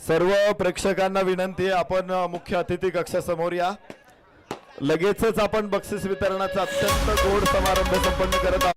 सर्व प्रेक्षकांना विनंती आहे, आपण मुख्य अतिथी कक्षासमोर या. लगेचच आपण बक्षीस वितरणाचा अत्यंत गोड समारंभ संपन्न करत आहोत.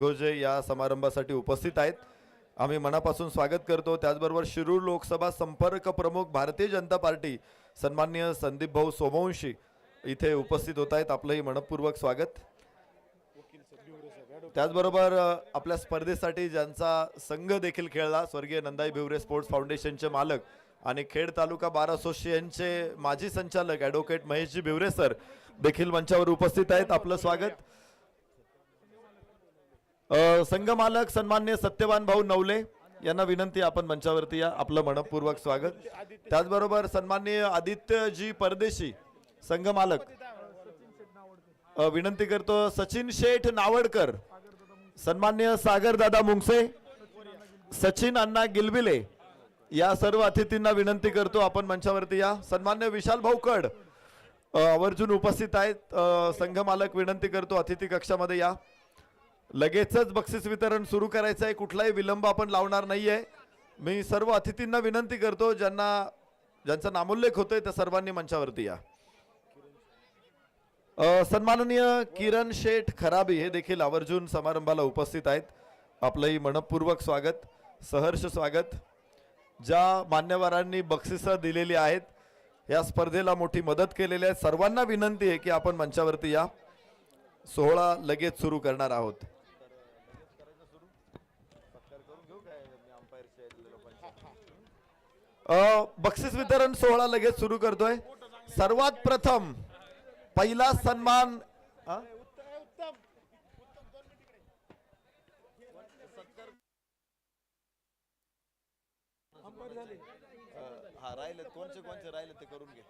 गोजे या समारंभासाठी उपस्थित आहेत. आम्ही मनापासून स्वागत करतो. त्याचबरोबर शिरूर लोकसभा संपर्क प्रमुख भारतीय जनता पार्टी सन्माननीय संदीप भाऊ सोमवंशी इथे उपस्थित होत आहेत. आपलंही मनपूर्वक स्वागत. त्याचबरोबर आपल्या स्पर्धेसाठी ज्यांचा संघ देखील खेळला, स्वर्गीय नंदाई भिवरे स्पोर्ट्स फाउंडेशनचे मालक आणि खेड तालुका बार असोसिएशनचे माजी संचालक ॲडव्होकेट महेशजी भिवरे सर देखील मंचावर उपस्थित आहेत. आपलं स्वागत. संघ मालक सन्माननीय सत्यवान भाऊ नवले यांना विनंती, आपण मंचावरती या. आपलं मनपूर्वक स्वागत. त्याचबरोबर सन्माननीय आदित्यजी परदेशी संघ मालक, विनंती करतो सचिन शेठ नावडकर, सन्माननीय सागर दादा मुंगसे, सचिन अण्णा गिलबिले या सर्व अतिथींना विनंती करतो, आपण मंचावरती या. सन्माननीय विशाल भाऊ कड आवर्जून उपस्थित आहेत. संघ मालक विनंती करतो अतिथी कक्षामध्ये या. लगेचच बक्षीस वितरण सुरू करायचं आहे, कुठलाही विलंब आपण लावणार नाहीये. मी सर्व अतिथींना विनंती करतो, ज्यांचा नामोल्लेख होतोय त्या सर्वांनी मंचावरती या. सन्माननीय किरण शेठ खराबी हे देखील आवर्जून समारंभाला उपस्थित आहेत. आपलंही मनपूर्वक स्वागत, सहर्ष स्वागत. ज्या मान्यवरांनी बक्षिसं दिलेली आहेत, या स्पर्धेला मोठी मदत केलेली आहे, सर्वांना विनंती आहे की आपण मंचावरती या. सोहळा लगेच सुरू करणार आहोत. बक्षीस वितरण सोहळा लगेच सुरू करतोय. सर्वात प्रथम पहिला सन्मान राहिले, कोणचे राहिले ते करून घे.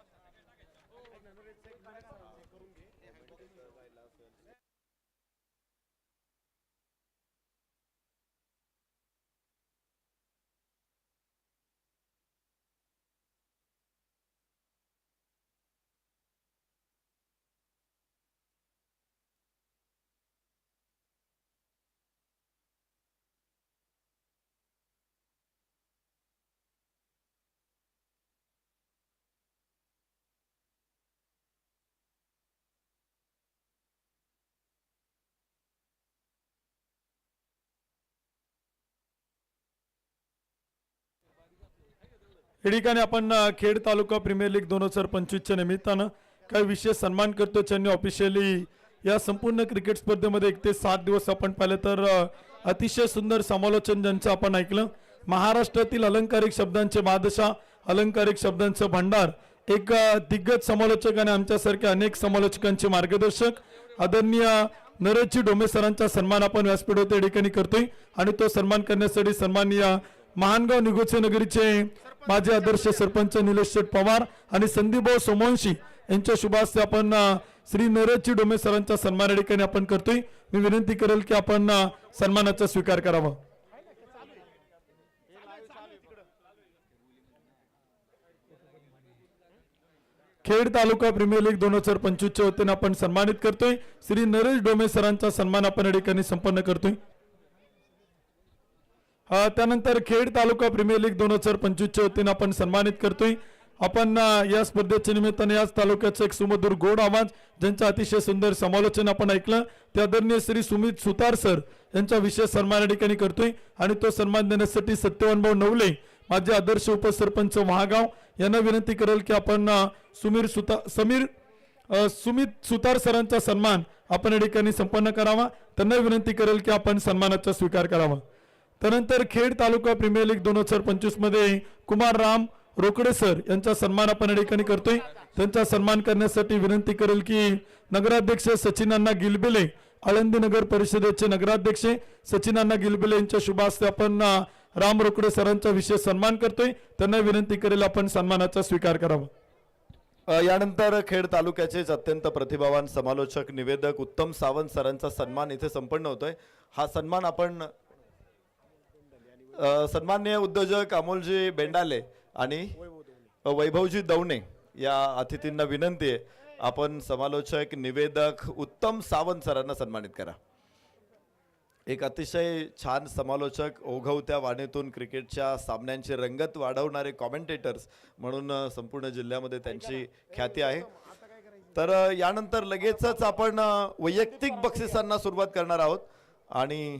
या ठिकाणी आपण खेड तालुका प्रीमियर लीग 2025च्या निमित्तानं काही विशेष सन्मान करतो ज्यांनी ऑफिशियली या संपूर्ण क्रिकेट स्पर्धेमध्ये 1 ते 7 दिवस आपण पाहिले तर अतिशय सुंदर समालोचन ज्यांचं आपण ऐकलं. महाराष्ट्रातील अलंकारिक शब्दांचे बादशाह, अलंकारिक शब्दांचं भांडार, एक दिग्गज समालोचक आणि आमच्यासारख्या अनेक समालोचकांचे मार्गदर्शक आदरणीय नरेशजी डोमे सरांचा सन्मान आपण व्यासपीठावर या ठिकाणी करतोय आणि तो सन्मान करण्यासाठी सन्माननीय महानगाव निगोचे नगरीचे माझे आदर्श सरपंच निलेश शेठ पवार आणि संदीपभाऊ सोमवंशी यांच्या शुभ हस्ते आपण श्री नरेशजी डोमे सरांचा सन्मान या ठिकाणी आपण करतोय. मी विनंती करेल की आपण सन्मानाचा स्वीकार करावा. खेड तालुका प्रीमियर लीग 2025च्या वतीने आपण सन्मानित करतोय श्री नरेश डोमे सरांचा सन्मान आपण या ठिकाणी संपन्न करतोय. त्यानंतर खेड तालुका प्रीमियर लीग 2025च्या वतीने आपण सन्मानित करतोय. आपण या स्पर्धेच्या निमित्ताने याच तालुक्याचा एक सुमधुर गोड आवाज ज्यांचं अतिशय सुंदर समालोचन आपण ऐकलं ते आदरणीय श्री सुमित सुतार सर यांचा विशेष सन्मान या ठिकाणी करतोय आणि तो सन्मान देण्यासाठी सत्यवानभाऊ नवले माझे आदर्श उपसरपंच महागाव यांना विनंती करेल की आपण सुमित सुतार सरांचा सन्मान आपण या ठिकाणी संपन्न करावा. त्यांना विनंती करेल की आपण सन्मानाचा स्वीकार करावा. त्यानंतर खेड तालुका प्रीमियर लीग 2025 मध्ये कुमार राम रोकडे सर यांचा सन्मान आपण या ठिकाणी करतोय. त्यांचा सन्मान करण्यासाठी विनंती करेल की नगराध्यक्ष सचिनांना गिलबिले, आळंदी नगर परिषदेचे नगराध्यक्ष सचिनांना गिलबिले यांच्या शुभ हस्ते आपण राम रोकडे सरांचा विशेष सन्मान करतोय. त्यांना विनंती करेल आपण सन्मानाचा स्वीकार करावा. यानंतर खेड तालुक्याचेच अत्यंत प्रतिभावान समालोचक निवेदक उत्तम सावंत सरांचा सन्मान इथे संपन्न होतोय. हा सन्मान आपण सन्माननीय उद्योजक अमोलजी बेंडाले आणि वैभवजी दवणे या अतिथींना विनंती आहे आपण समालोचक निवेदक उत्तम सावंत सरांना सन्मानित करा. एक अतिशय छान समालोचक, ओघवत्या वाणीतून क्रिकेटच्या सामन्यांची रंगत वाढवणारे कॉमेंटेटर्स म्हणून संपूर्ण जिल्ह्यामध्ये त्यांची ख्याती आहे. तर यानंतर लगेचच आपण वैयक्तिक बक्षिसांना सुरुवात करणार आहोत आणि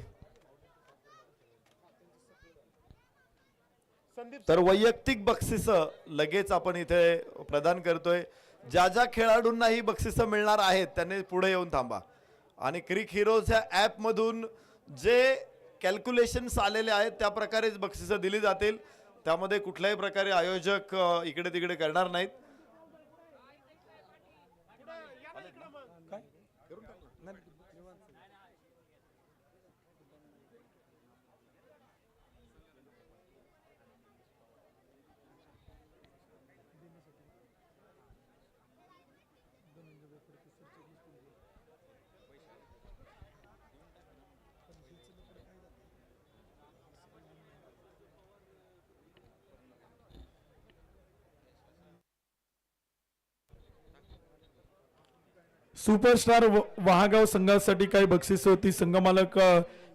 तर वैयक्तिक बक्षिस लगेच आपण इथे प्रदान करतोय. ज्या ज्या खेळाडूंना ही बक्षिस मिळणार आहेत त्यांनी पुढे येऊन थांबा आणि क्रिक हिरोज ह्या ॲप मधून जे कॅल्क्युलेशन्स आलेले आहेत त्या प्रकारेच बक्षिसं दिली जातील. त्यामध्ये कुठल्याही प्रकारे आयोजक इकडे तिकडे करणार नाहीत. सुपरस्टार वहागाव संघासाठी काही बक्षिस होती. संघमालक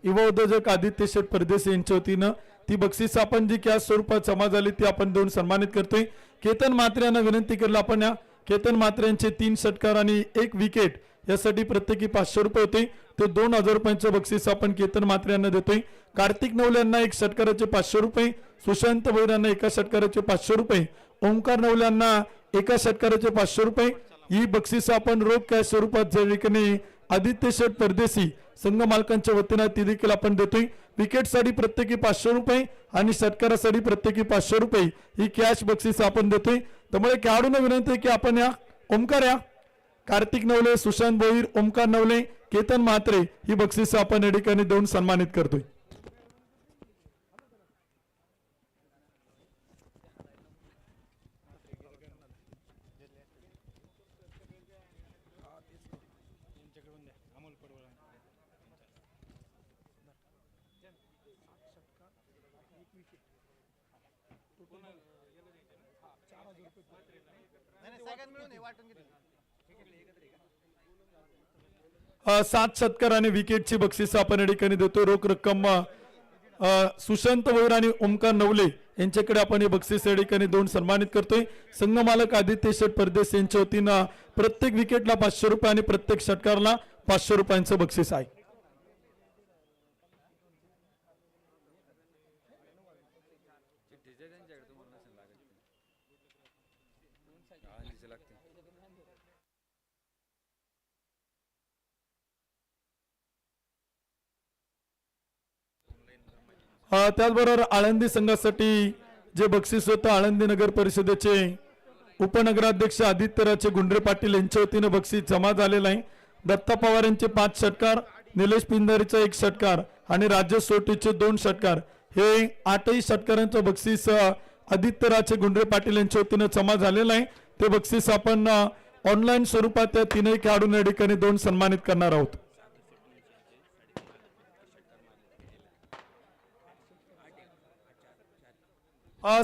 युवा उद्योजक आदित्य शेठ परदेशी यांच्या वतीनं ती बक्षिस आपण जी कॅश स्वरूपात जमा झाली ती आपण देऊन सन्मानित करतोय. केतन म्हात्रे यांना विनंती केली आपण या केतन म्हात्रे यांचे 3 षटकार आणि 1 विकेट यासाठी प्रत्येकी 500 रुपये होते. ते 2000 रुपयांचं बक्षीस आपण केतन म्हात्रे यांना देतोय. कार्तिक नवले यांना 1 षटकाराचे 500 रुपये, सुशांत भोईर यांना 1 षटकाराचे 500 रुपये, ओंकार नवले यांना 1 षटकाराचे 500 रुपये. ही बक्षीस आपण रोख कॅश स्वरूपात ज्या ठिकाणी आदित्य शेठ परदेशी संघ मालकांच्या वतीने ती देखील आपण देतोय. विकेटसाठी प्रत्येकी 500 रुपये आणि षटकारासाठी प्रत्येकी 500 रुपये ही कॅश बक्षीस आपण देतोय. त्यामुळे खेळाडूंना विनंती आहे की आपण या ओमकार या कार्तिक नवले, सुशांत भोईर, ओमकार नवले, केतन म्हात्रे ही बक्षीस आपण या ठिकाणी देऊन सन्मानित करतोय. सात षटकार आणि विकेटची बक्षीस आपण या ठिकाणी देतो. रोख रक्कम सुशांत भोईर आणि ओमकार नवले यांच्याकडे आपण हे बक्षीस या ठिकाणी देऊन सन्मानित करतोय. संघ मालक आदित्य शेठ परदेश यांच्या वतीनं प्रत्येक विकेटला 500 रुपये आणि प्रत्येक षटकारला 500 रुपयांचं बक्षीस आहे. त्याचबरोबर आळंदी संघासाठी जे बक्षीस होतं आळंदी नगर परिषदेचे उपनगराध्यक्ष आदित्यराजे गुंडरे पाटील यांच्या वतीनं बक्षीस जमा झालेलं आहे. दत्ता पवार यांचे 5 षटकार, निलेश पिंजारीचा 1 षटकार आणि राजेश सोटीचे 2 षटकार, हे 8ही षटकारांचं बक्षीस आदित्यराजे गुंडरे पाटील यांच्या वतीनं जमा झालेलं आहे. ते बक्षीस आपण ऑनलाईन स्वरूपात त्या तीनही खेळाडूंना या ठिकाणी 2 सन्मानित करणार आहोत.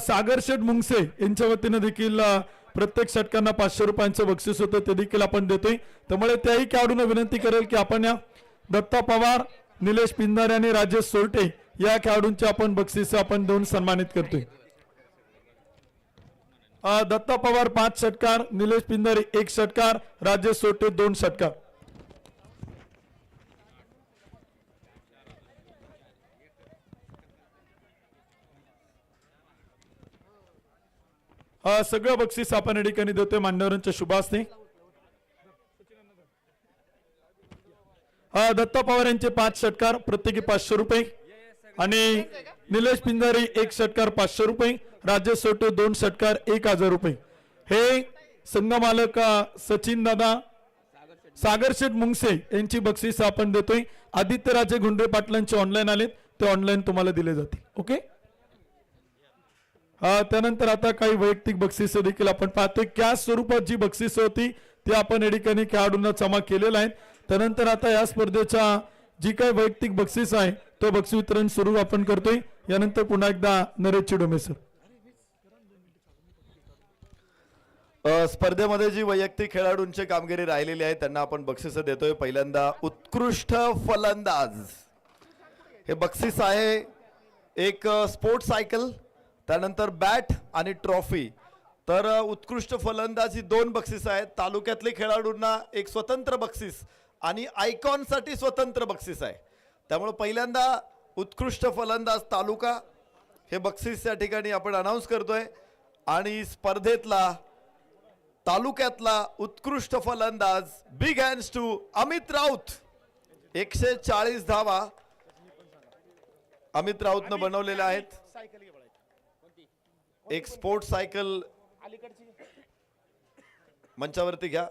सागर शेठ मुंगसे यांच्या वतीनं देखील प्रत्येक षटकांना 500 रुपयांचं बक्षीस होतं ते देखील आपण देतोय. त्यामुळे त्याही खेळाडूंना विनंती करेल की आपण या दत्ता पवार, निलेश पिंजारे आणि राजेश सोरटे या खेळाडूंचे आपण बक्षीस आपण 2 सन्मानित करतोय. दत्ता पवार 5 षटकार, निलेश पिंजारे 1 षटकार, राजेश सोरटे 2 षटकार. सगळं बक्षीस आपण या ठिकाणी देतोय मान्यवरांच्या शुभ हस्ते. दत्ता पवार यांचे 5 षटकार, प्रत्येकी 500 रुपये आणि निलेश पिंजारी 1 षटकार 500 रुपये, राजेश सोटे 2 षटकार 1000 रुपये. हे संघ मालक सचिन दादा सागर शेठ मुंगसे यांची बक्षीस आपण देतोय. आदित्यराजे गुंडरे पाटलांचे ऑनलाईन आलेत, ते ऑनलाईन तुम्हाला दिले जातील. ओके. त्यानंतर आता काही वैयक्तिक बक्षिस देखील आपण पाहतोय. कॅश स्वरूपात जी बक्षिस होती ती आपण या ठिकाणी खेळाडूंना जमा केलेला आहे. त्यानंतर आता या स्पर्धेच्या जी काही वैयक्तिक बक्षीस आहे तो बक्षीस वितरण सुरू आपण करतोय. यानंतर पुन्हा एकदा नरेश चिडोमे सर. स्पर्धेमध्ये जी वैयक्तिक खेळाडूंची कामगिरी राहिलेली आहे त्यांना आपण बक्षीस देतोय. पहिल्यांदा उत्कृष्ट फलंदाज, हे बक्षीस आहे एक स्पोर्ट्स सायकल, त्यानंतर बॅट आणि ट्रॉफी. तर उत्कृष्ट फलंदाज ही 2 बक्षीस आहेत. तालुक्यातले खेळाडूंना एक स्वतंत्र बक्षीस आणि आयकॉन साठी स्वतंत्र बक्षीस आहे. त्यामुळे पहिल्यांदा उत्कृष्ट फलंदाज तालुका हे बक्षीस या ठिकाणी आपण अनाऊन्स करतोय. आणि स्पर्धेतला तालुक्यातला उत्कृष्ट फलंदाज, big hands to Amit Raut. 140 धावा अमित राऊतनं बनवलेल्या आहेत. एक स्पोर्ट्स सायकल मंचावरती घ्या.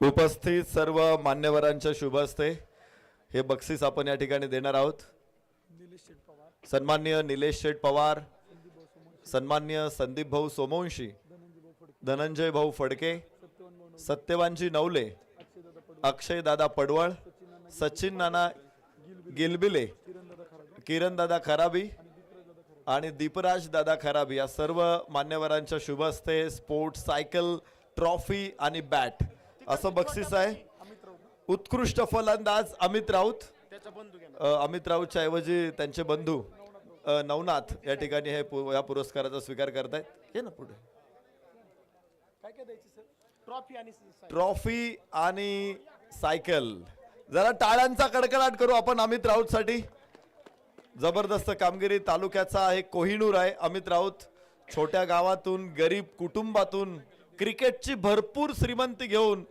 उपस्थित सर्व मान्यवरांच्या शुभ हस्ते हे बक्षीस आपण या ठिकाणी देणार आहोत. सन्मान्य निलेश शेठ पवार, सन्मान्य संदीप भाऊ सोमवंशी, धनंजय भाऊ फडके, सत्यवानजी नवले, अक्षय दादा पडवळ, सचिन नाना गिलबिले, किरण दादा खराबी आणि दीपराज दादा खराबी या सर्व मान्यवरांच्या शुभ हस्ते स्पोर्ट्स सायकल, ट्रॉफी आणि बॅट असं बक्षीस आहे. उत्कृष्ट फलंदाज अमित राऊत, अमित राऊतच्या ऐवजी त्यांचे बंधू नवनाथ या ठिकाणी हे या पुरस्काराचा स्वीकार करतायत. हे ना पुढे ट्रॉफी आणि सायकल. जरा टाळ्यांचा कडकडाट करू आपण अमित राऊत साठी. जबरदस्त कामगिरी. तालुक्याचा एक कोहिनूर आहे अमित राऊत. छोट्या गावातून, गरीब कुटुंबातून क्रिकेटची भरपूर श्रीमंती घेऊन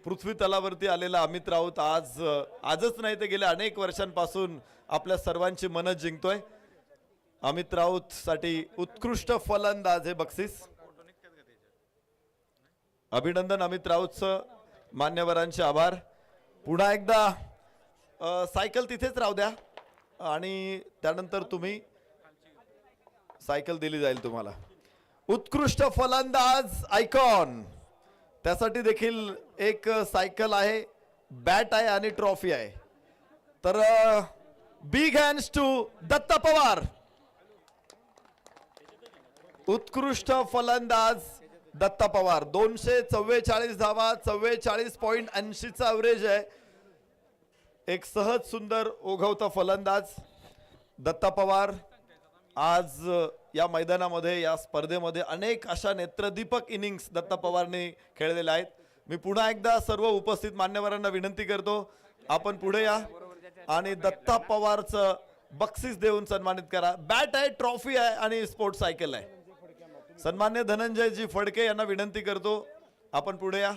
पृथ्वी तलावरती आलेला अमित राऊत आजच नाही तर गेल्या अनेक वर्षांपासून आपल्या सर्वांची मनं जिंकतोय. अमित राऊत साठी उत्कृष्ट फलंदाज हे बक्षीस. अभिनंदन अमित राऊतचं. मान्यवरांचे आभार. पुन्हा एकदा सायकल तिथेच राहू द्या आणि त्यानंतर तुम्ही सायकल दिली जाईल तुम्हाला. उत्कृष्ट फलंदाज आयकॉन, त्यासाठी देखील एक सायकल आहे, बॅट आहे आणि ट्रॉफी आहे. तर big hands to Datta Pawar. उत्कृष्ट फलंदाज दत्ता पवार. 244 धावा, 44.80 चा ॲव्हरेज आहे. एक सहज सुंदर ओघवता फलंदाज दत्ता पवार. आज या मैदानामध्ये, या स्पर्धेमध्ये अनेक अशा नेत्रदीपक इनिंग्स दत्ता पवारने खेळलेल्या आहेत. मी पुन्हा एकदा सर्व उपस्थित मान्यवरांना विनंती करतो, आपण पुढे या आणि दत्ता पवारचं बक्षीस देऊन सन्मानित करा. बॅट आहे, ट्रॉफी आहे आणि स्पोर्ट्स सायकल आहे. सन्मान्य धनंजयजी फडके यांना विनंती करतो, आपण पुढे या.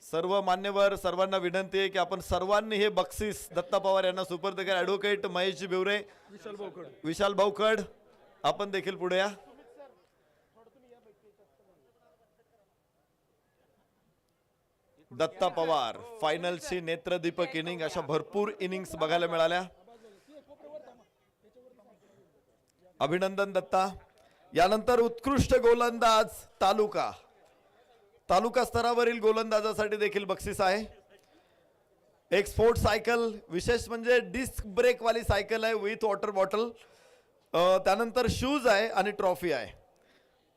सर्व मान्यवर सर्वांना विनंती आहे की आपण सर्वांनी हे बक्षीस दत्ता पवार यांना सुपूर्द करा. ॲडव्होकेट महेशजी बिवरे, विशाल भाऊखड, आपण देखील पुढे या. दत्ता पवार फायनलची नेत्रदीपक इनिंग, अशा भरपूर इनिंग्स बघायला मिळाल्या. अभिनंदन दत्ता. यानंतर उत्कृष्ट गोलंदाज तालुका स्तरावरील गोलंदाजासाठी देखील बक्षीस आहे. एक स्पोर्ट्स सायकल, विशेष म्हणजे डिस्क ब्रेक वाली सायकल आहे विथ वॉटर बॉटल. त्यानंतर शूज आहे आणि ट्रॉफी आहे.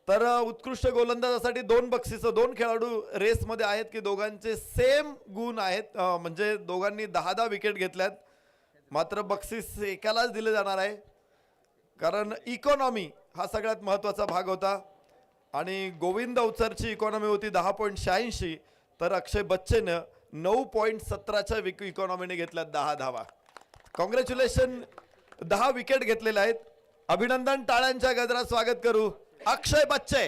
तर उत्कृष्ट गोलंदाजासाठी 2 बक्षिस, 2 खेळाडू रेसमध्ये आहेत की दोघांचे सेम गुण आहेत, म्हणजे दोघांनी 10-10 विकेट घेतल्यात. मात्र बक्षीस एकालाच दिले जाणार आहे, कारण इकॉनॉमी हा सगळ्यात महत्त्वाचा भाग होता. आणि गोविंद अवचरची इकॉनॉमी होती 10.86, तर अक्षय बच्चेनं 9.17च्या इकॉनॉमीने घेतल्यात 10 धावा. कॉंग्रॅच्युलेशन, 10 विकेट घेतलेल्या आहेत. अभिनंदन, टाळ्यांच्या गजरात स्वागत करू अक्षय बच्चे.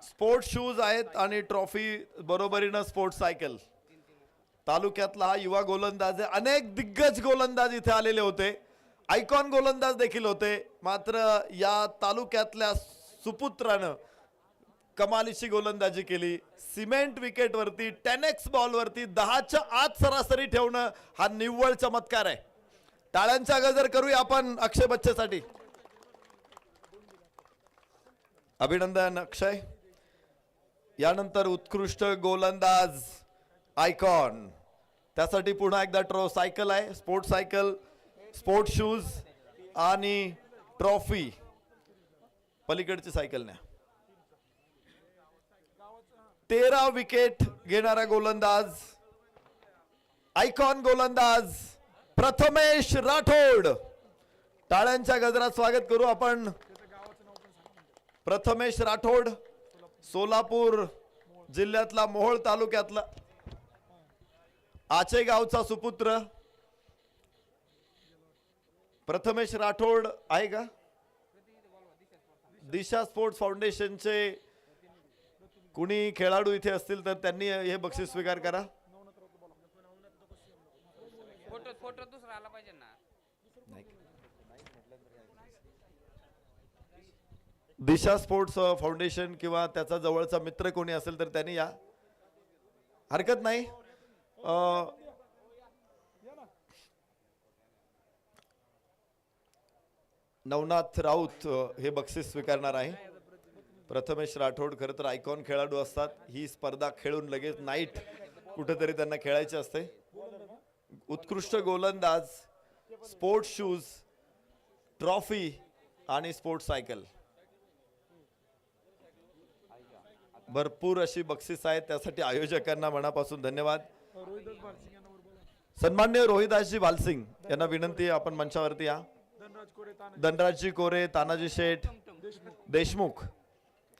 स्पोर्ट्स शूज आहेत आणि ट्रॉफी बरोबरीनं स्पोर्ट्स सायकल. तालुक्यातला हा युवा गोलंदाज आहे. अनेक दिग्गज गोलंदाज इथे आलेले होते, आयकॉन गोलंदाज देखील होते. मात्र या तालुक्यातल्या सुपुत्रानं कमालीची गोलंदाजी केली. सिमेंट विकेट वरती 10x बॉल वरती 10च्या आत सरासरी ठेवणं हा निव्वळ चमत्कार आहे. टाळ्यांचा गजर करूया आपण अक्षय बच्चेसाठी. अभिनंदन अक्षय. यानंतर उत्कृष्ट गोलंदाज आयकॉन, त्यासाठी पुन्हा एकदा सायकल आहे, स्पोर्ट्स सायकल, स्पोर्ट्स शूज आणि ट्रॉफी. पलीकडची सायकल न्या. 13 विकेट घेणारा गोलंदाज, आयकॉन गोलंदाज प्रथमेश राठोड. टाळ्यांच्या गजरात स्वागत करू आपण प्रथमेश राठोड, सोलापूर जिल्ह्यातला मोहोळ तालुक्यातला आचेगावचा सुपुत्र. प्रथमेश राठोड आहे का? दिशा स्पोर्ट्स फाउंडेशनचे कुणी खेळाडू इथे असतील तर त्यांनी हे बक्षीस स्वीकार करा. फोटो दुसरा आला पाहिजे ना. दिशा स्पोर्ट्स फाउंडेशन किंवा त्याचा जवळचा मित्र कोणी असेल तर त्यांनी या, हरकत नाही. नवनाथ राऊत हे बक्षीस स्वीकारणार आहे. प्रथमेश राठोड खरं तर आयकॉन खेळाडू असतात. ही स्पर्धा खेळून लगेच नाईट कुठेतरी त्यांना खेळायचे असते. उत्कृष्ट गोलंदाज, स्पोर्ट्स शूज, ट्रॉफी आणि स्पोर्ट्स सायकल, भरपूर अशी बक्षीस आहेत. त्यासाठी आयोजकांना मनापासून धन्यवाद. सन्मान्य रोहिदासजी भालसिंग यांना विनंती आहे, आपण मंचावरती या. धनराजजी कोरे, तानाजी शेठ, देशमुख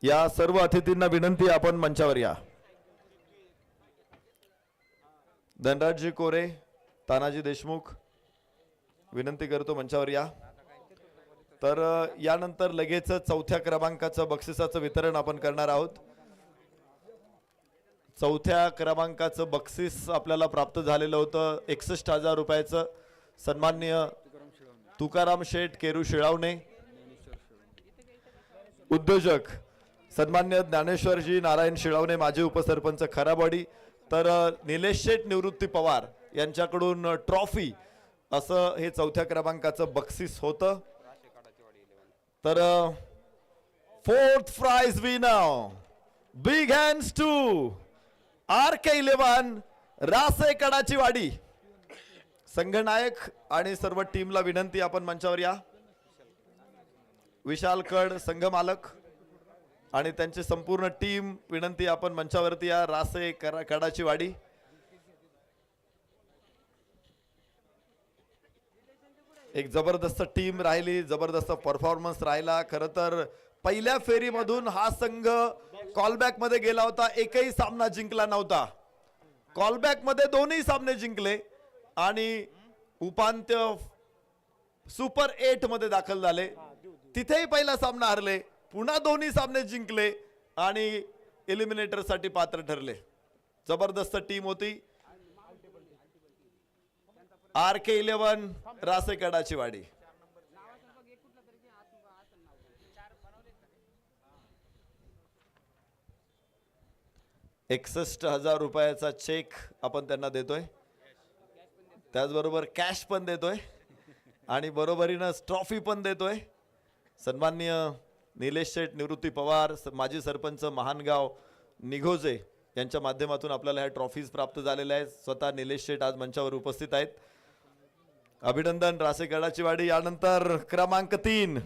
या सर्व अतिथींना विनंती आहे, आपण मंचावर या. धनराजजी कोरे, तानाजी देशमुख, विनंती करतो मंचावर या. तर यानंतर लगेच 4थ्या क्रमांकाचं बक्षिसाचं वितरण आपण करणार आहोत. 4थ्या क्रमांकाचं बक्षीस आपल्याला प्राप्त झालेलं होतं 61,000 रुपयाचं. सन्माननीय तुकाराम शेठ केरू शिळावणे, उद्योजक सन्मान्य ज्ञानेश्वरजी नारायण शिळावणे, माजी उपसरपंच खराबवाडी, तर निलेश शेठ निवृत्ती पवार यांच्याकडून ट्रॉफी असं हे 4थ्या क्रमांकाचं बक्षीस होतं. तर 4th prize winner, big hands to RK11 Rase Kadachi Wadi. संघनायक आणि सर्व टीमला विनंती, आपण मंचावर या. विशाल कड संघ मालक आणि त्यांची संपूर्ण टीम विनंती, आपण मंचावरती या. रासे कडाची वाडी. एक जबरदस्त टीम राहिली, जबरदस्त परफॉर्मन्स राहिला. खरं तर पहिल्या फेरीमधून हा संघ कॉलबॅक मध्ये गेला होता, एकही सामना जिंकला नव्हता. कॉलबॅक मध्ये दोन्ही सामने जिंकले आणि उपांत्य सुपर 8 मध्ये दाखल झाले. तिथेही पहिला सामना हरले, पुन्हा दोन्ही सामने जिंकले आणि एलिमिनेटर साठी पात्र ठरले. जबरदस्त टीम होती. RK11 रासेकडाची वाडी. 61,000 रुपयाचा चेक आपण त्यांना देतोय, त्याचबरोबर कॅश पण देतोय आणि बरोबरीनं ट्रॉफी पण देतोय. सन्माननीय निलेश शेठ निवृत्ती पवार, माजी सरपंच महानगाव निघोजे यांच्या माध्यमातून आपल्याला ह्या ट्रॉफीज प्राप्त झालेल्या आहेत. स्वतः निलेश शेठ आज मंचावर उपस्थित आहेत. अभिनंदन रासेकडाची वाडी. यानंतर क्रमांक 3,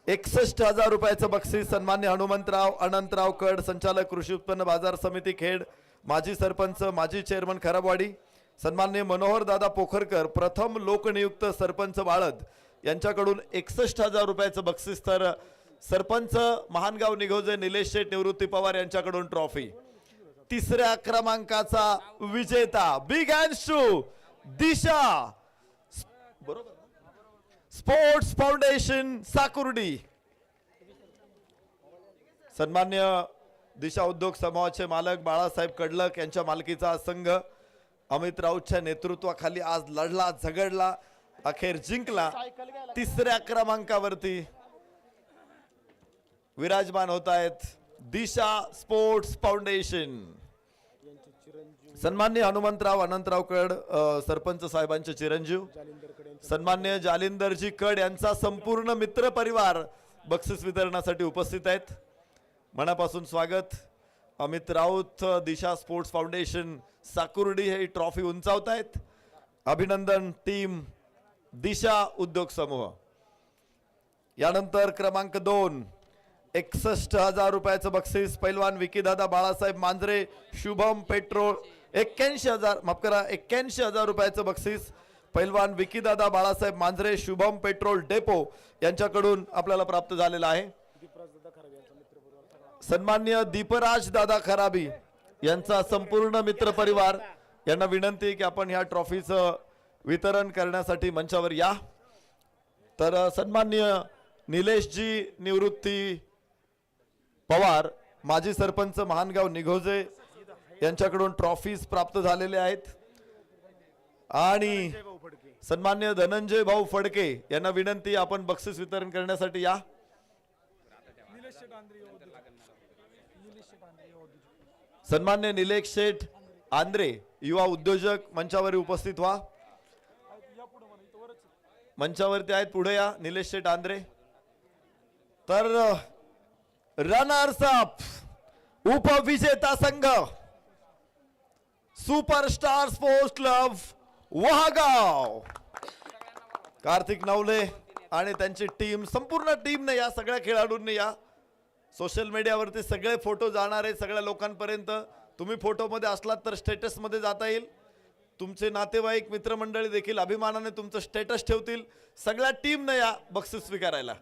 61,000 रुपयाचं बक्षीस सन्मान्य हनुमंतराव अनंतराव कड, संचालक कृषी उत्पन्न बाजार समिती खेड, माजी सरपंच माजी चेअरमन खराबवाडी. सन्मान्य मनोहर दादा पोखरकर, प्रथम लोकनियुक्त सरपंच बाळद यांच्याकडून 61,000 रुपयाचं बक्षीस. तर सरपंच महानगाव निघोजे निलेश शेठ निवृत्ती पवार यांच्याकडून ट्रॉफी. तिसऱ्या क्रमांकाचा विजेता बिग हँड्स टू दिशा बरोबर स्पोर्ट्स फाउंडेशन साकुर्डी. सन्मान्य दिशा उद्योग समूहाचे मालक बाळासाहेब कडलक यांच्या मालकीचा संघ अमित राऊतच्या नेतृत्वाखाली आज लढला, झगडला, अखेर जिंकला. तिसऱ्या क्रमांकावरती विराजमान होत आहेत दिशा स्पोर्ट्स फाउंडेशन. सन्मान्य हनुमंतराव अनंतराव कड सरपंच साहेबांचे चिरंजीव, सन्मान्य जालिंदरजी कड यांचा संपूर्ण मित्र परिवार बक्षीस वितरणासाठी उपस्थित आहेत. मनापासून स्वागत. अमित राऊत दिशा स्पोर्ट्स फाउंडेशन साकुर्डी हे ट्रॉफी उंचावत आहेत. अभिनंदन टीम दिशा उद्योग समूह. यानंतर क्रमांक 2, 61,000 रुपयाचं बक्षीस पैलवान विकीदादा बाळासाहेब मांजरे शुभम पेट्रोल. 81,000 माफ करा 81,000 रुपयाचं बक्षीस पैलवान विकीदादा बाळासाहेब मांजरे शुभम पेट्रोल डेपो यांच्याकडून आपल्याला प्राप्त झालेला आहे. सन्मान्य दीपराज दादा खराबी यांचा संपूर्ण मित्र परिवार यांना विनंती की आपण ह्या ट्रॉफीचं वितरण करण्यासाठी मंचावर या. तर सन्मान्य निलेशजी निवृत्ती पवार माजी सरपंच महानगाव निघोजे यांच्याकडून ट्रॉफीज प्राप्त झालेले आहेत आणि सन्मान्य धनंजय भाऊ फडके यांना विनंती आपण बक्षीस वितरण करण्यासाठी या. सन्मान्य निलेश शेठ आंद्रे युवा उद्योजक मंचावर उपस्थित व्हा. मंचावरती आहेत, पुढे या निलेश शेठ आंद्रे. तर रनर्स अप उपविजेता संघ superstar sports club Wahagaon, Kartik Navale आणि त्यांची टीम, संपूर्ण टीमने या, सगळ्या खेळाडूंनी या. सोशल मीडियावरती सगळे फोटो जाणार आहेत सगळ्या लोकांपर्यंत. तुम्ही फोटोमध्ये असलात तर स्टेटसमध्ये जाता येईल. तुमचे नातेवाईक मित्रमंडळी देखील अभिमानाने तुमचं स्टेटस ठेवतील. सगळ्या टीमने या बक्षीस स्वीकारायला.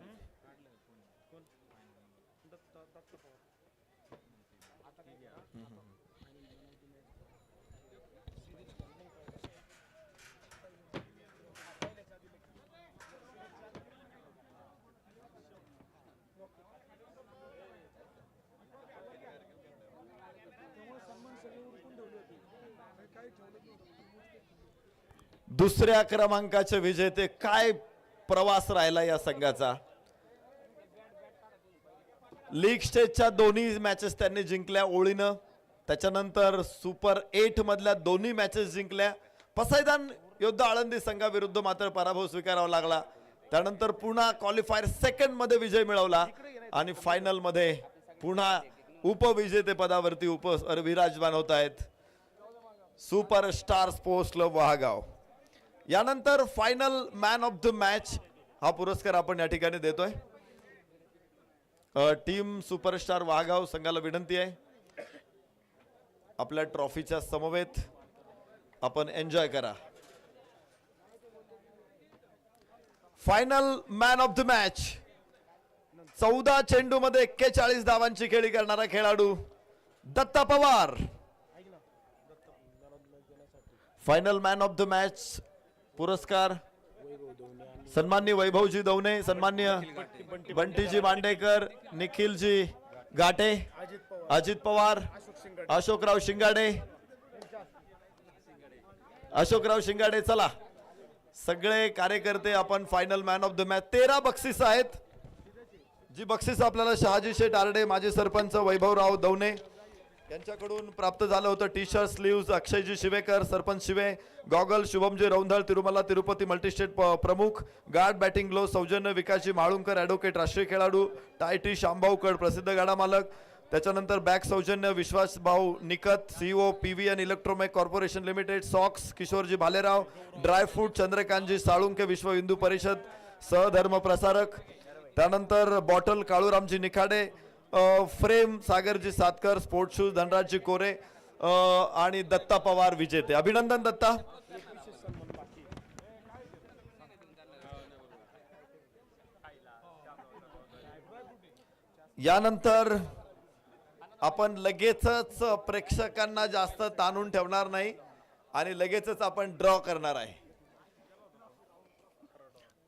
दुसऱ्या क्रमांकाचे विजेते, काय प्रवास राहिला या संघाचा. लीग स्टेजच्या दोन्ही मॅचेस त्यांनी जिंकल्या ओळीनं. त्याच्यानंतर सुपर 8 मधल्या दोन्ही मॅचेस जिंकल्या. पसायदान योद्धा आळंदी संघाविरुद्ध मात्र पराभव स्वीकारावा लागला. त्यानंतर पुन्हा क्वालिफायर सेकंड मध्ये विजय मिळवला आणि फायनल मध्ये पुन्हा उपविजेते पदावरती विराजमान होत आहेत सुपरस्टार स्पोर्ट्स क्लब वहागाव. यानंतर final man of the match हा पुरस्कार आपण या ठिकाणी देतोय. टीम सुपरस्टार वहागाव संघाला विनंती आहे आपल्या ट्रॉफीच्या समवेत आपण एन्जॉय करा. Final man of the match 14 चेंडू मध्ये 41 धावांची खेळी करणारा खेळाडू Datta Pawar. Final man of the match पुरस्कार सन्मान्य वैभवजी दवणे, सन्मान्य बंटीजी मांडेकर, निखिलजी घाटे, अजित पवार, अशोकराव शिंगाडे. चला सगळे कार्यकर्ते आपण final man of the match. 13 बक्षीस आहेत. जी बक्षीस आपल्याला शहाजी शेठ आरडे, माजी सरपंच वैभवराव दवणे यांच्याकडून प्राप्त झालं होतं. टी शर्ट स्लीव्ज अक्षयजी शिवेकर, सरपंच शिवे, गॉगल शुभमजी रौंधळ, तिरुमला तिरुपती मल्टीस्टेट प्रमुख, गार्ड, बॅटिंग ग्लो सौजन्य विकासजी माळुंकर, ॲडव्होकेट राष्ट्रीय खेळाडू, टायटी शांभाऊ कड प्रसिद्ध गाडा मालक. त्याच्यानंतर बॅग सौजन्य विश्वास भाऊ Nikat, CEO PVN Electromech corporation limited, socks Kishorji Bhalerao, dry fruit Chandrakantji Salunke Vishwa Hindu Parishad सहधर्म प्रसारक. त्यानंतर bottle Kaluramji Nikhade, frame Sagarji Satkar, sport shoes Dhanrajji Kore आणि दत्ता पवार विजेते. अभिनंदन दत्ता. यानंतर आपण लगेचच प्रेक्षकांना जास्त ताणून ठेवणार नाही आणि लगेचच आपण ड्रॉ करणार आहे.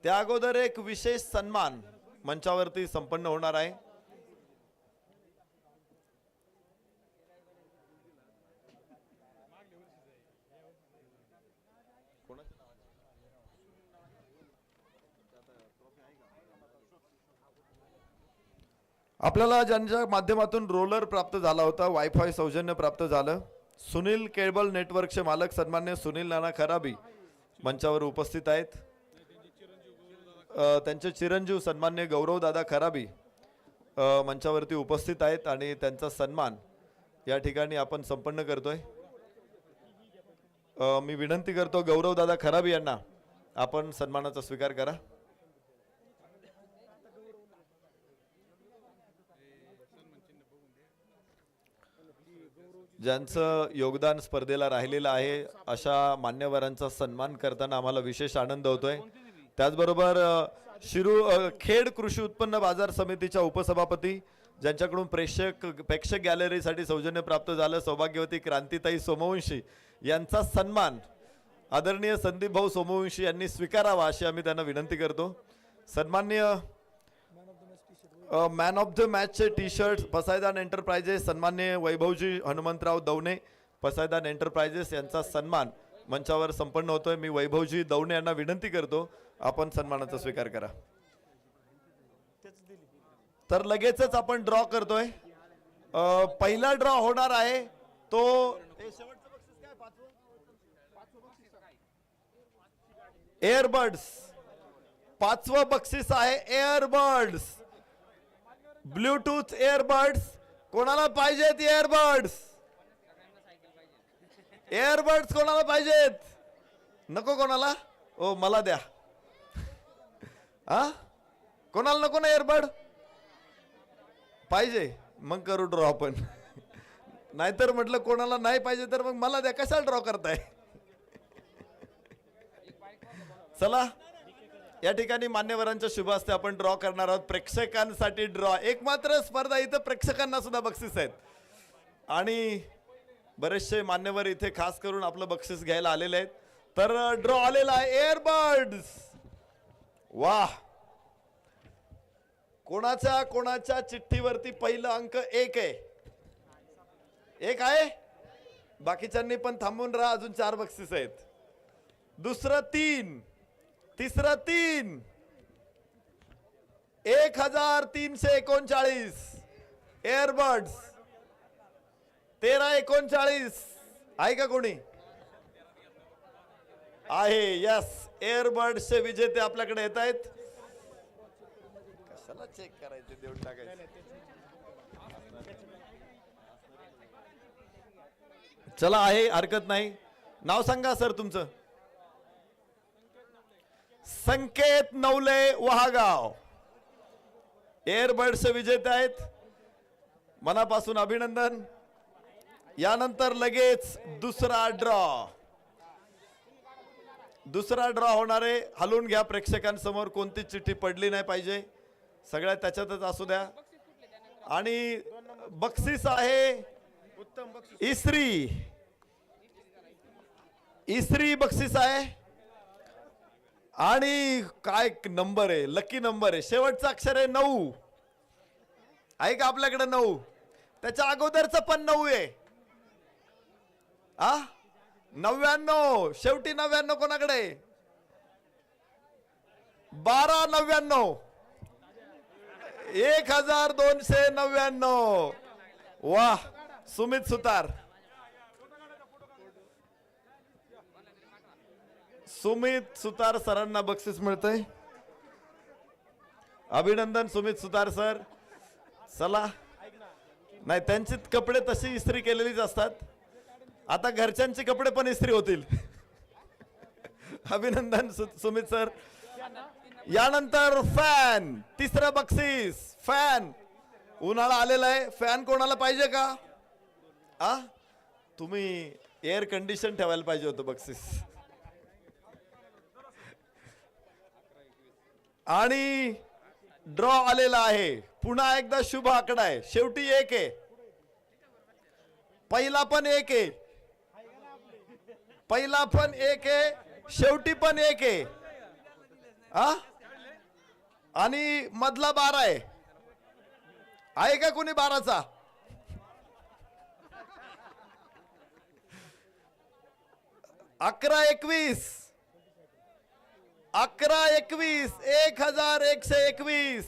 त्या अगोदर एक विशेष सन्मान मंचावरती संपन्न होणार आहे. आपल्याला ज्यांच्या माध्यमातून रोलर प्राप्त झाला होता, वायफाय सौजन्य प्राप्त झालं. सुनील केबल नेटवर्कचे मालक सन्मान्य सुनील नाना खराबी मंचावर उपस्थित आहेत. त्यांचे चिरंजीव सन्मान्य गौरव दादा खराबी मंचावरती उपस्थित आहेत आणि त्यांचा सन्मान या ठिकाणी आपण संपन्न करतोय. मी विनंती करतो गौरव दादा खराबी यांना आपण सन्मानाचा स्वीकार करा. ज्यांचं योगदान स्पर्धेला राहिलेलं आहे अशा मान्यवरांचा सन्मान करताना आम्हाला विशेष आनंद होतोय. त्याचबरोबर खेड कृषी उत्पन्न बाजार समितीच्या उपसभापती ज्यांच्याकडून प्रेक्षक गॅलरीसाठी सौजन्य प्राप्त झालं, सौभाग्यवती क्रांतीताई सोमवंशी यांचा सन्मान आदरणीय संदीप भाऊ सोमवंशी यांनी स्वीकारावा अशी आम्ही त्यांना विनंती करतो. सन्मान्य मॅन ऑफ द मॅचचे टी शर्ट पसायदान एंटरप्राइजेस सन्मान्य वैभवजी हनुमंतराव दवणे पसायदान एंटरप्राइजेस यांचा सन्मान मंचावर संपन्न होतोय. मी वैभवजी दवणे यांना विनंती करतो आपण सन्मानाचा स्वीकार करा. तर लगेचच आपण ड्रॉ करतोय. पहिला ड्रॉ होणार आहे तो एअरबड्स. 5वं बक्षीस आहे एअरबड्स, ब्लूटूथ एअरबड्स. कोणाला पाहिजेत एअरबड्स? एअरबड्स कोणाला पाहिजेत? नको कोणाला? ओ मला द्या. हा कोणाला नको ना एअरबड? पाहिजे मग करू ड्रॉ आपण. नाहीतर म्हटलं कोणाला नाही पाहिजे तर मग मला द्या. कशाला ड्रॉ करताय? चला या ठिकाणी मान्यवरांच्या शुभ हस्ते आपण ड्रॉ करणार आहोत. प्रेक्षकांसाठी ड्रॉ. एक मात्र स्पर्धा इथं प्रेक्षकांना सुद्धा बक्षीस आहेत आणि बरेचसे मान्यवर इथे खास करून आपलं बक्षीस घ्यायला आलेले आहेत. तर ड्रॉ आलेला आहे एअरबड्स. वाह, कोणाच्या चिठ्ठीवरती पहिला अंक 1 आहे. 1 आहे. बाकीच्यांनी पण थांबून राहा, अजून 4 बक्षीस आहेत. दुसरं 3, तिसरं 3. 1339 एअरबड्स. 1339 आहे का कोणी? आहे. यस, एअरबड्सचे विजेते आपल्याकडे येत आहेत. कशाला चेक करायचे, देऊन टाकायचे. चला आहे, हरकत नाही. नाव सांगा सर तुमचं. संकेत नवले वहागाव एअरबड्स विजेते आहेत. मनापासून अभिनंदन. यानंतर लगेच दुसरा ड्रॉ होणारे. हलवून घ्या प्रेक्षकांसमोर. कोणती चिठ्ठी पडली नाही पाहिजे. सगळ्या त्याच्यातच असू द्या. आणि बक्षीस आहे इस्त्री बक्षीस आहे. आणि काय नंबर आहे, लकी नंबर आहे. शेवटचं अक्षर आहे 9. आहे का आपल्याकडे 9? त्याच्या अगोदरचं पण 9 आहे. 99. शेवटी 99 कोणाकडे? 1299. 1299. वाह, सुमित सुतार. सुमित सुतार सरांना बक्षीस मिळतंय. अभिनंदन सुमित सुतार सर. चला, नाही त्यांचे कपडे तशी इस्त्री केलेलीच असतात. आता घरच्यांचे कपडे पण इस्त्री होतील. अभिनंदन सुमित सर. यानंतर फॅन, तिसरं बक्षीस फॅन. उन्हाळा आलेला आहे, फॅन कोणाला पाहिजे का? तुम्ही एअर कंडिशन ठेवायला पाहिजे होतं बक्षीस. आणि ड्रॉ आलेला आहे. पुन्हा एकदा शुभ आकडा आहे. शेवटी 1 आहे. पहिला पण 1 आहे. पहिला पण 1 आहे. शेवटी पण 1 आहे. आणि मधला 12 आहे. आहे का कोणी 12चा? अकरा 21. 1121.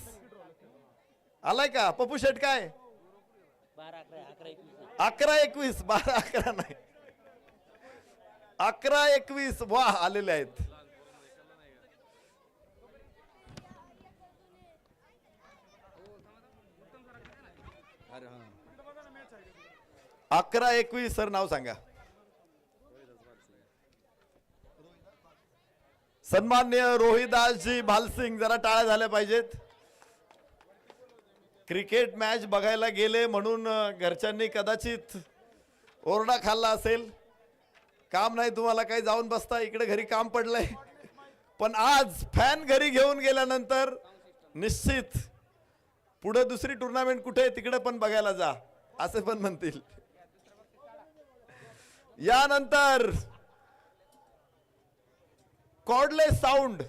आलाय का पप्पू शेट? काय 1121? 12-11 नाही, 1121. वा, आलेले आहेत. 1121 सर, नाव सांगा. सन्माननीय रोहिदासजी भालसिंग. जरा टाळ्या झाल्या पाहिजेत. क्रिकेट मॅच बघायला गेले म्हणून घरच्यांनी कदाचित ओरडा खाल्ला असेल. काम नाही तुम्हाला काही, जाऊन बसता. इकडे घरी काम पडलंय. पण आज फॅन घरी घेऊन गेल्यानंतर निश्चित पुढे दुसरी टुर्नामेंट कुठे तिकडे पण बघायला जा असे पण म्हणतील. यानंतर कॉर्डलेस साऊंड.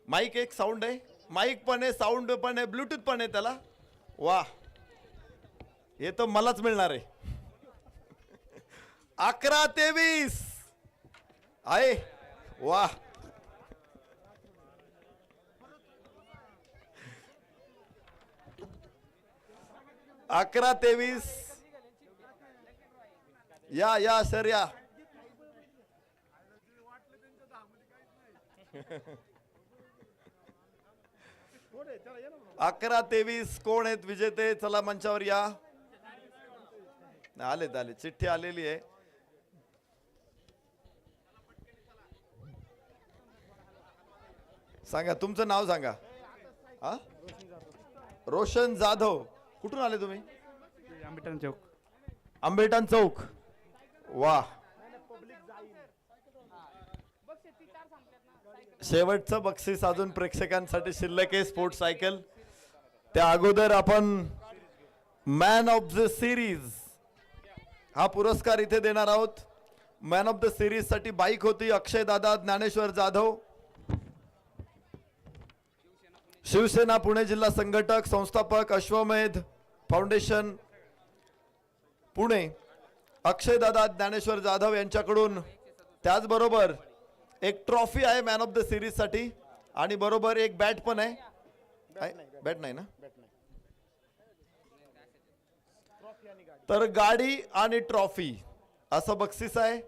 माईक एक साऊंड आहे, माईक पण आहे, साऊंड पण आहे, ब्लूटूथ पण आहे त्याला. वा, हे तर मलाच मिळणार आहे. 1123 आहे. वा, अकरा 23. या सर या. 1123 कोण आहेत विजेते? चला मंचावर या. आले, चिठ्ठी आलेली आहे. सांगा तुमचं नाव सांगा. रोशन जाधव. कुठून आले तुम्ही? आंबेटन चौक. वा, शेवटचं बक्षीस अजून प्रेक्षकांसाठी शिल्लक आहे, स्पोर्ट्स सायकल. त्या अगोदर आपण मॅन ऑफ द सिरीज हा पुरस्कार इथे देणार आहोत. मॅन ऑफ द सिरीज साठी बाईक होती अक्षय दादा ज्ञानेश्वर जाधव, शिवसेना पुणे जिल्हा संघटक संस्थापक अश्वमेध फाउंडेशन पुणे. अक्षय दादा ज्ञानेश्वर जाधव यांच्याकडून त्याचबरोबर एक ट्रॉफी आहे मॅन ऑफ द सिरीज साठी आणि बरोबर एक बॅट पण आहे. बॅट नाही ना, तर गाडी आणि ट्रॉफी असं बक्षीस आहे.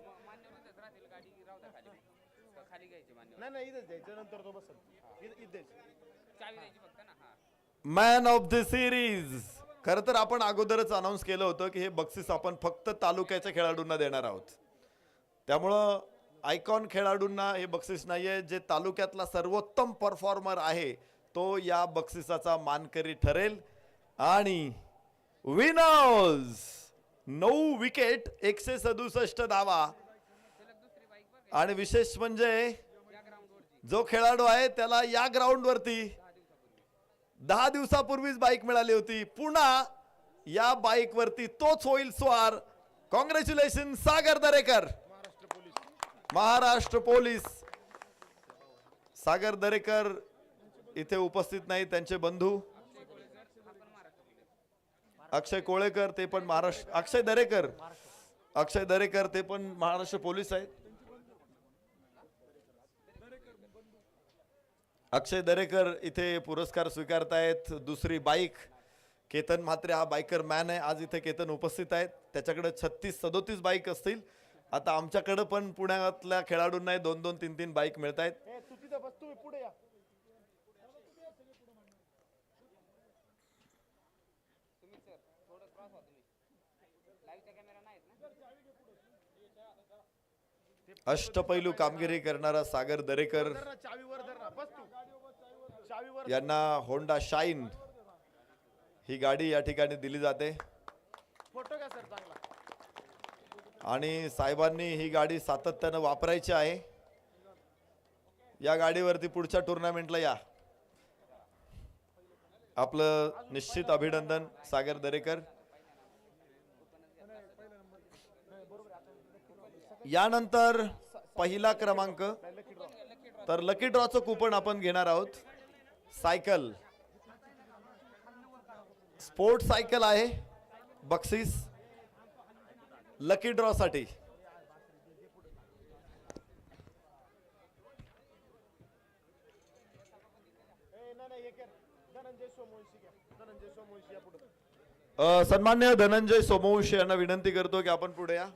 Man of the series. खर तर आपण अगोदरच अनाऊन्स केलं होतं की हे बक्षीस आपण फक्त तालुक्याच्या खेळाडूंना देणार आहोत. त्यामुळं आयकॉन खेळाडूंना हे बक्षीस नाहीये. जे तालुक्यातला सर्वोत्तम परफॉर्मर आहे तो या बक्षिसाचा मानकरी ठरेल. आणि विनर्स 9 विकेट 167 धावा. आणि विशेष म्हणजे जो खेळाडू आहे त्याला या ग्राउंड वरती 10 दिवसापूर्वीच बाईक मिळाली होती. पुन्हा या बाईक वरती तोच होईल स्वार. कॉंग्रॅच्युलेशन सागर दरेकर, महाराष्ट्र पोलीस. सागर दरेकर इथे उपस्थित नाही, त्यांचे बंधू अक्षय कोळेकर ते पण महाराष्ट्र, अक्षय दरेकर ते पण महाराष्ट्र पोलीस आहेत. अक्षय दरेकर इथे पुरस्कार स्वीकारतायत. दुसरी बाईक केतन म्हात्रे हा बायकर मॅन आहे. आज इथे केतन उपस्थित आहेत. त्याच्याकडे 36-37 बाईक असतील. आता आमच्याकडे पण पुण्यातल्या खेळाडूंना 2-2, 3-3 बाईक मिळत आहेत. अष्टपैलू कामगिरी करणारा सागर दरेकर यांना होंडा शाईन ही गाडी या ठिकाणी दिली जाते. आणि साहेबांनी ही गाडी सातत्यानं वापरायची आहे. या गाडीवरती पुढच्या टुर्नामेंटला या. आपलं निश्चित अभिनंदन सागर दरेकर. यानंतर पहिला क्रमांक तर लकी ड्रॉचं कुपन आपण घेणार आहोत. सायकल, स्पोर्ट सायकल आहे बक्षीस लकी ड्रॉ साठी. सन्मान्य धनंजय सोमवंशी यांना विनंती करतो की आपण पुढे या.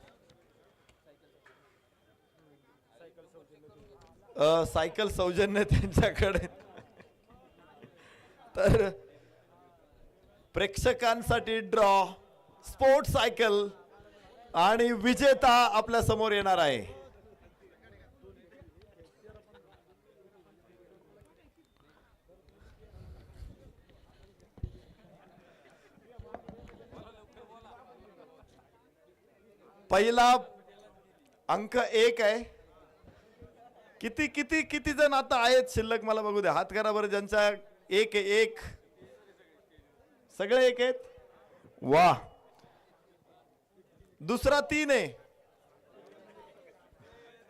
सायकल सौजन्य त्यांच्याकडे. तर प्रेक्षकांसाठी ड्रॉ स्पोर्ट सायकल आणि विजेता आपल्या समोर येणार आहे. पहिला अंक 1 आहे. किती किती किती जण आता आहेत शिल्लक मला बघू द्या. हात करा बरं ज्यांचा 1 आहे. 1 सगळे 1 आहेत. वा. दुसरा 3 आहे.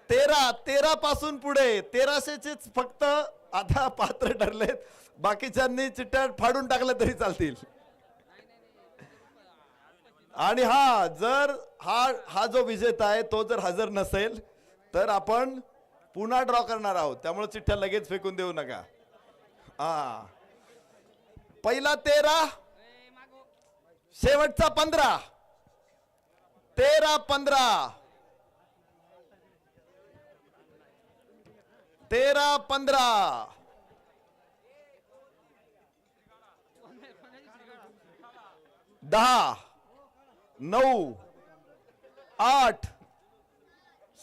13 पासून पुढे 1300चेच फक्त आता पात्र ठरलेत. बाकीच्यांनी चिठ्ठ्या फाडून टाकल्या तरी चालतील. आणि जर हा जो विजेता आहे तो जर हजर नसेल तर आपण पुन्हा ड्रॉ करणार आहोत. त्यामुळे चिठ्ठ्या लगेच फेकून देऊ नका. पहिला 13, शेवटचा 15. 13-15 13-15 10 9 8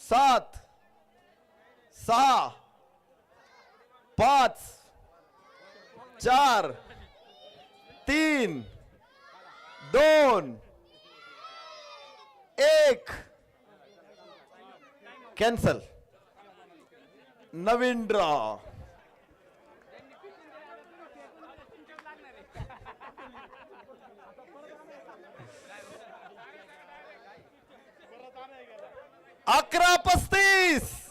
7 6 5 4 3 2 1 कॅन्सल. नवीन ड्रॉ. अकरा 35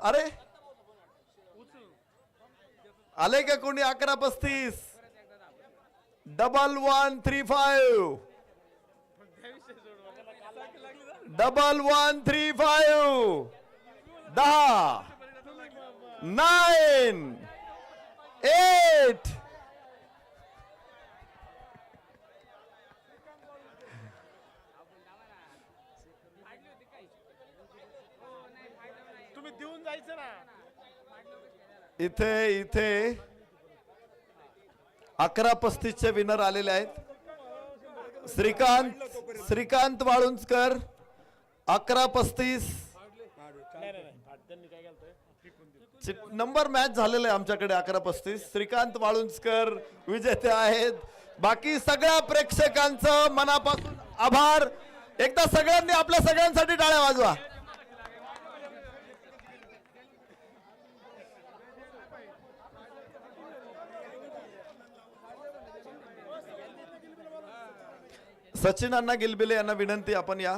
अरे आले का कोणी? 11-35 1135 1135 10 9 8 तुम्ही देऊन जायचं ना. इथे 11-35 चे विनर आलेले आहेत. श्रीकांत वाळुंजकर 11-35 नंबर मॅच झालेला आहे आमच्याकडे. 11-35 श्रीकांत वाळुंजकर विजेते आहेत. बाकी सगळ्या प्रेक्षकांचं मनापासून आभार. एकदा सगळ्यांनी आपल्या सगळ्यांसाठी टाळ्या वाजवा. सचिन अण्णा गिलबिले यांना विनंती, आपण या.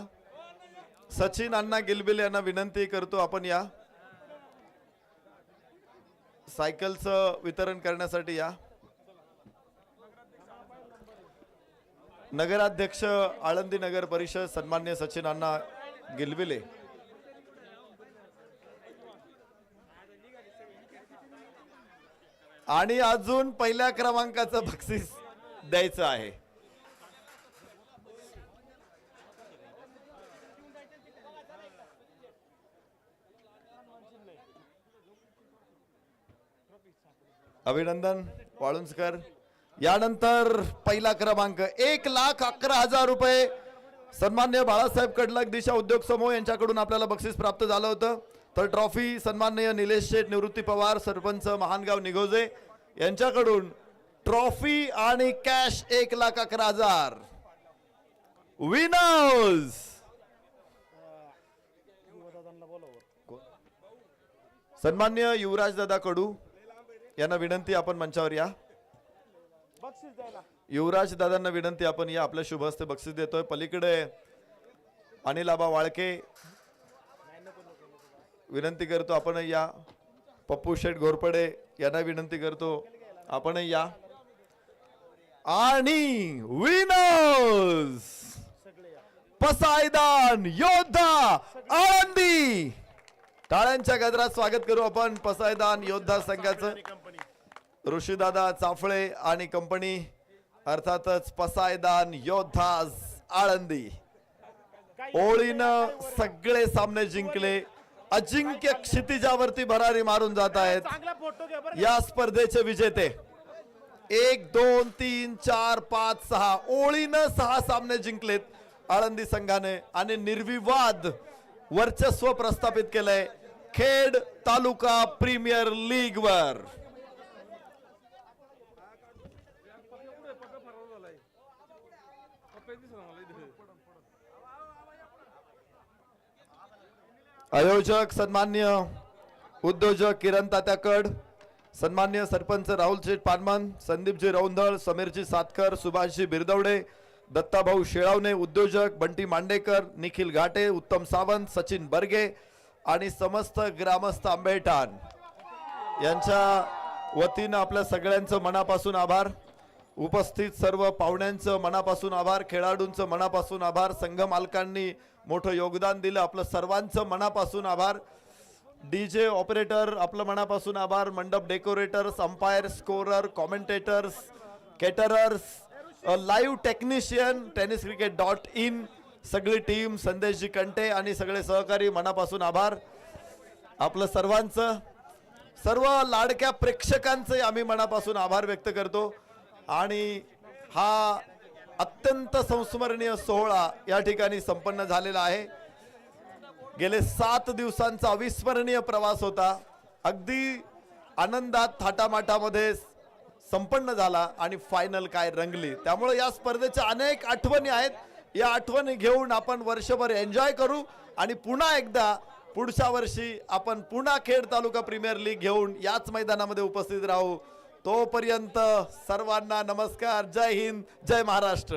सचिन अण्णा गिलबिले यांना विनंती करतो, आपण या. सायकलचं वितरण करण्यासाठी या. नगराध्यक्ष आळंदी नगर परिषद सन्मान्य सचिन अण्णा गिलबिले. आणि अजून पहिल्या क्रमांकाचं बक्षीस द्यायचं आहे. अभिनंदन वाळुंजकर. यानंतर पहिला क्रमांक 1,11,000 रुपये सन्मान्य बाळासाहेब कडलक दिशा उद्योग समूह यांच्याकडून आपल्याला बक्षीस प्राप्त झालं होतं. तर ट्रॉफी सन्माननीय निलेश शेठ निवृत्ती पवार सरपंच महानगाव निगोजे यांच्याकडून ट्रॉफी आणि कॅश 1,11,000. विनर्स सन्मान्य युवराज दादा कडू यांना विनंती, आपण मंचावर या. युवराज दादांना विनंती, आपण या. आपल्या शुभ हस्ते बक्षीस देतोय. पलीकडे अनिल आबा वाळके विनंती करतो, आपण या. पप्पू शेठ घोरपडे यांना विनंती करतो, आपण या. आणि विनर्स पसायदान योद्धा आळंदी. टाळ्यांच्या गजरात स्वागत करू आपण पसायदान योद्धा संघाचं. ऋषीदादा चाफळे आणि कंपनी, अर्थातच पसायदान योद्धा आळंदी. ओळीनं सगळे सामने जिंकले. अजिंक्य क्षितिजावरती भरारी मारून जात आहेत या स्पर्धेचे विजेते. 1 2 3 4 5 6 ओळीनं 6 सामने जिंकलेत आळंदी संघाने आणि निर्विवाद वर्चस्व प्रस्थापित केलंय खेड तालुका प्रीमियर लीग वर. आयोजक सन्मान्य उद्योजक किरण तात्याकड, सन्मान्य सरपंच राहुल शेठ पानमन, संदीपजी रौंधळ, समीरजी सातकर, सुभाषजी बिरदवडे, दत्ताभाऊ शेळावणे, उद्योजक बंटी मांडेकर, निखिल घाटे, उत्तम सावंत, सचिन बर्गे आणि समस्त ग्रामस्थ आंबेठाण यांच्या वतीनं आपल्या सगळ्यांचं मनापासून आभार. उपस्थित सर्व पाहुण्यांचं मनापासून आभार. खेळाडूंचं मनापासून आभार. संघ मालकांनी मोठं योगदान दिलं, आपलं सर्वांचं मनापासून आभार. डीजे ऑपरेटर आपलं मनापासून आभार. मंडप decorators, umpire, scorer, commentators, caterers, live technician, tenniscricket.in सगळी टीम, संदेशजी कंटे आणि सगळे सहकारी मनापासून आभार. आपलं सर्वांचं, सर्व लाडक्या प्रेक्षकांचे आम्ही मनापासून आभार व्यक्त करतो. आणि हा अत्यंत संस्मरणीय सोहळा या ठिकाणी संपन्न झालेला आहे. गेले 7 दिवसांचा अविस्मरणीय प्रवास होता. अगदी आनंदात थाटामाटामध्ये संपन्न झाला आणि फायनल काय रंगली. त्यामुळे या स्पर्धेच्या अनेक आठवणी आहेत. या आठवणी घेऊन आपण वर्षभर एन्जॉय करू आणि पुन्हा एकदा पुढच्या वर्षी आपण पुन्हा खेड तालुका प्रीमियर लीग घेऊन याच मैदानामध्ये उपस्थित राहू. तोपर्यंत सर्वांना नमस्कार. जय हिंद, जय महाराष्ट्र.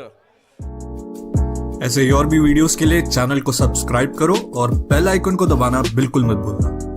ऐसे ही और भी वीडियोस के लिए चैनल को सब्सक्राइब करो और बेल आइकन को दबाना बिल्कुल मत भूलना.